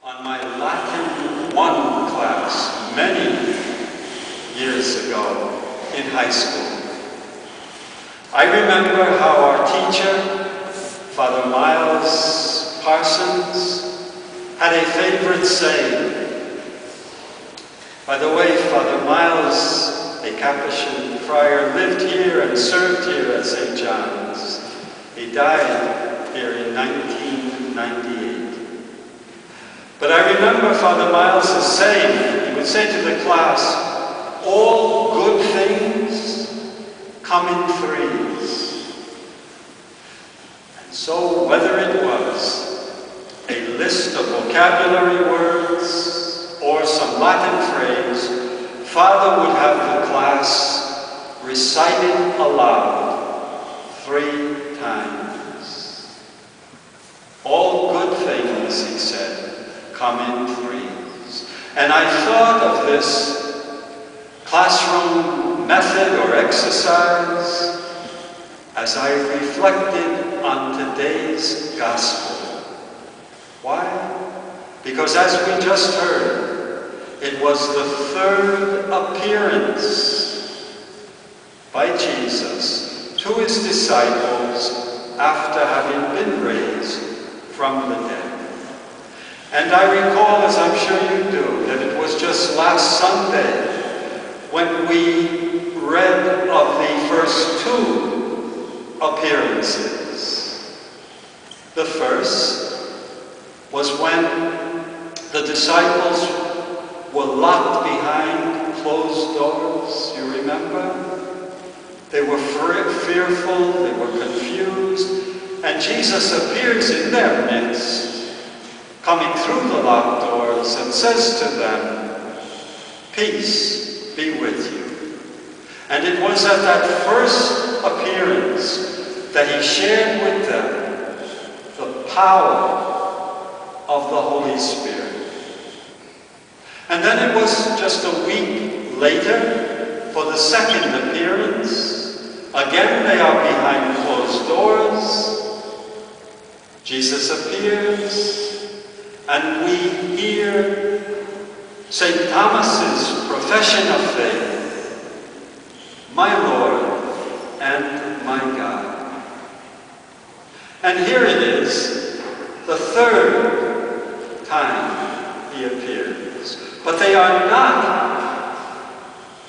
On my Latin 1 class many years ago in high school, I remember how our teacher, Father Miles Parsons, had a favorite saying. By the way, Father Miles, a Capuchin Friar, lived here and served here at St. John's. He died here in 1998. But I remember Father Miles saying, he would say to the class, all good things come in threes. And so whether it was a list of vocabulary words or some Latin phrase, Father would have the class recited aloud 3 times. All good things, he said, come in threes. And I thought of this classroom method or exercise as I reflected on today's gospel. Why? Because as we just heard, it was the 3rd appearance by Jesus to his disciples after having been raised from the dead. And I recall, as I'm sure you do, that it was just last Sunday when we read of the first 2 appearances. The first was when the disciples were locked behind closed doors, you remember? They were fearful, they were confused, and Jesus appears in their midst, coming through the locked doors, and says to them, "Peace be with you." And it was at that first appearance that he shared with them the power of the Holy Spirit. And then it was just a week later for the 2nd appearance. Again, they are behind closed doors. Jesus appears. And we hear St. Thomas's profession of faith, "My Lord and my God." And here it is, the 3rd time he appears. But they are not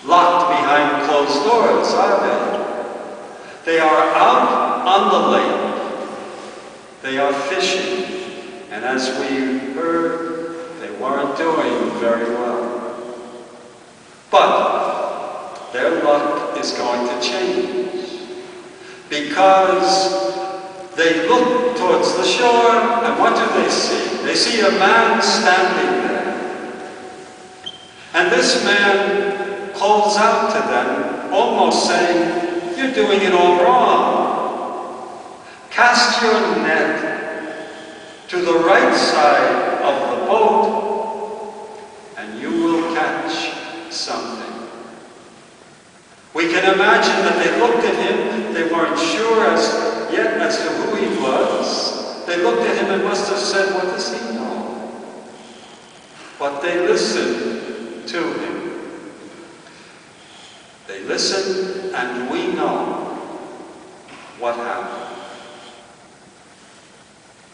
locked behind closed doors, are they? They are out on the lake. They are fishing. And as we heard, they weren't doing very well. But their luck is going to change, because they look towards the shore, and what do they see? They see a man standing there. And this man calls out to them, almost saying, "You're doing it all wrong. Cast your net to the right side of the boat, and you will catch something." We can imagine that they looked at him. They weren't sure yet as to who he was. They looked at him and must have said, "What does he know?" But they listened to him. They listened, and we know what happened.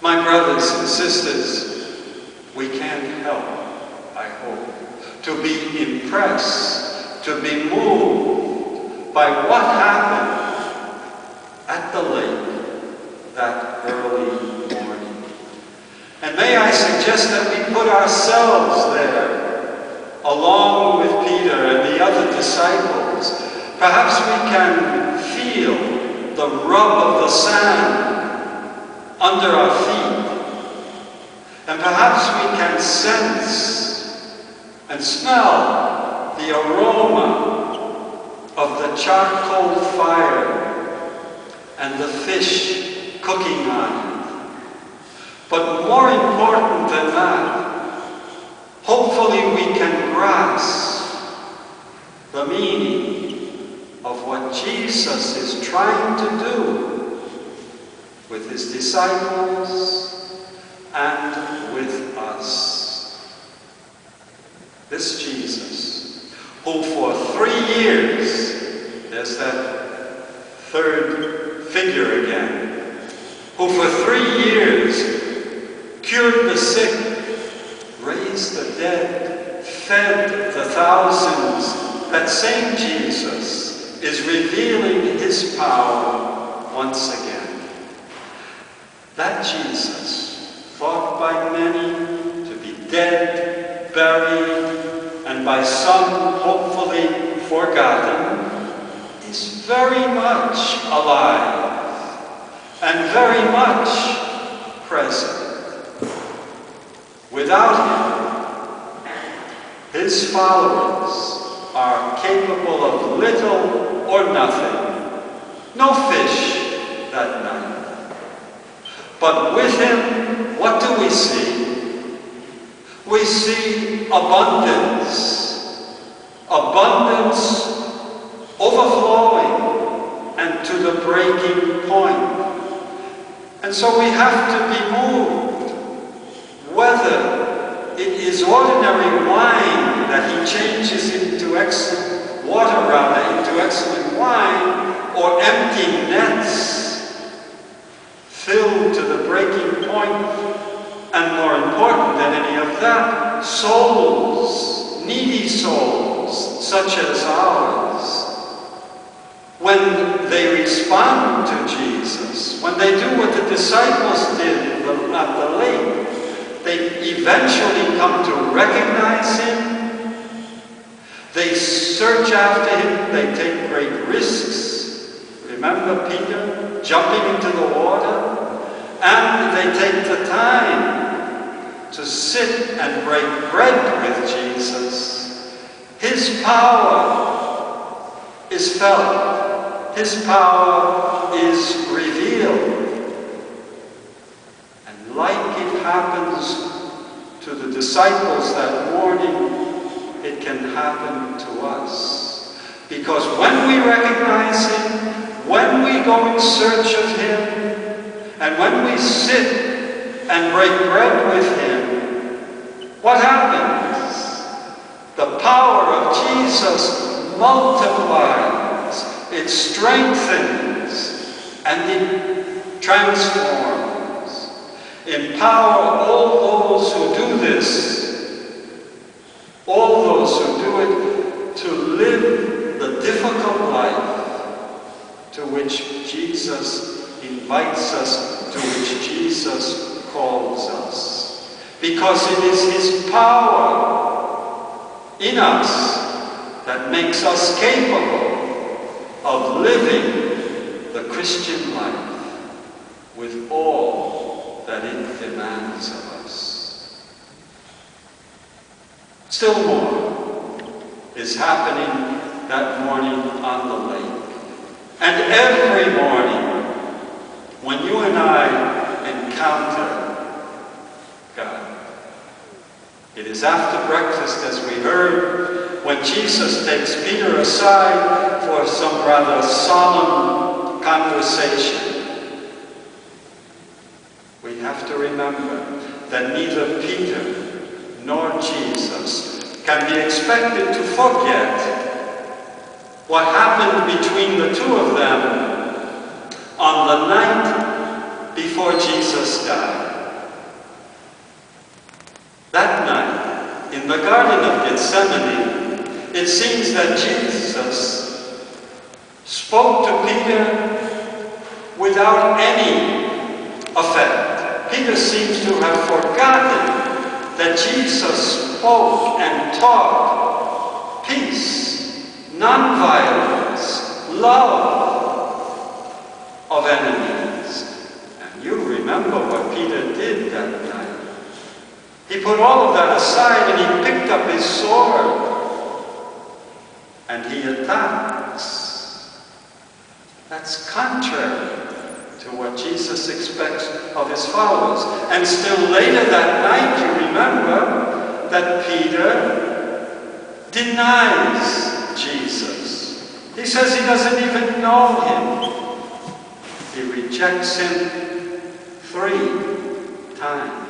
My brothers and sisters, we can't help, I hope, to be impressed, to be moved by what happened at the lake that early morning. And may I suggest that we put ourselves there, along with Peter and the other disciples. Perhaps we can feel the rub of the sand under our feet. And perhaps we can sense and smell the aroma of the charcoal fire and the fish cooking on it. But more important than that, hopefully we can grasp the meaning of what Jesus is trying to do with his disciples and with us. This Jesus, who for 3 years, there's that third figure again, who for 3 years cured the sick, raised the dead, fed the thousands, that same Jesus is revealing his power once again. That Jesus, thought by many to be dead, buried, and by some hopefully forgotten, is very much alive and very much present. Without him, his followers are capable of little or nothing. No fish that night. But with him, what do we see? We see abundance. Abundance overflowing and to the breaking point. And so we have to be moved. Whether it is ordinary wine that he changes into excellent water, into excellent wine, or empty nets filled to the breaking point, and more important than any of that, souls, needy souls, such as ours, when they respond to Jesus, when they do what the disciples did at the lake, they eventually come to recognize him. They search after him. They take great risks. Remember Peter jumping into the water? And they take the time to sit and break bread with Jesus. His power is felt. His power is revealed. Like it happens to the disciples that morning, it can happen to us. Because when we recognize him, when we go in search of him, and when we sit and break bread with him, what happens? The power of Jesus multiplies, it strengthens, and it transforms. Empower all those who do this, all those who do it, to live the difficult life to which Jesus invites us, to which Jesus calls us. Because it is his power in us that makes us capable of living the Christian life with all that it demands of us. Still more is happening that morning on the lake. And every morning, when you and I encounter God, it is after breakfast, as we heard, when Jesus takes Peter aside for some rather solemn conversation. We have to remember that neither Peter nor Jesus can be expected to forget what happened between the two of them on the night before Jesus died. That night, in the Garden of Gethsemane, it seems that Jesus spoke to Peter without any effect. Peter seems to have forgotten that Jesus spoke and taught peace, nonviolence, love of enemies. And you remember what Peter did that night. He put all of that aside and he picked up his sword and he attacks. That's contrary to what Jesus expects of his followers. And still later that night, you remember that Peter denies Jesus. He says he doesn't even know him. He rejects him 3 times.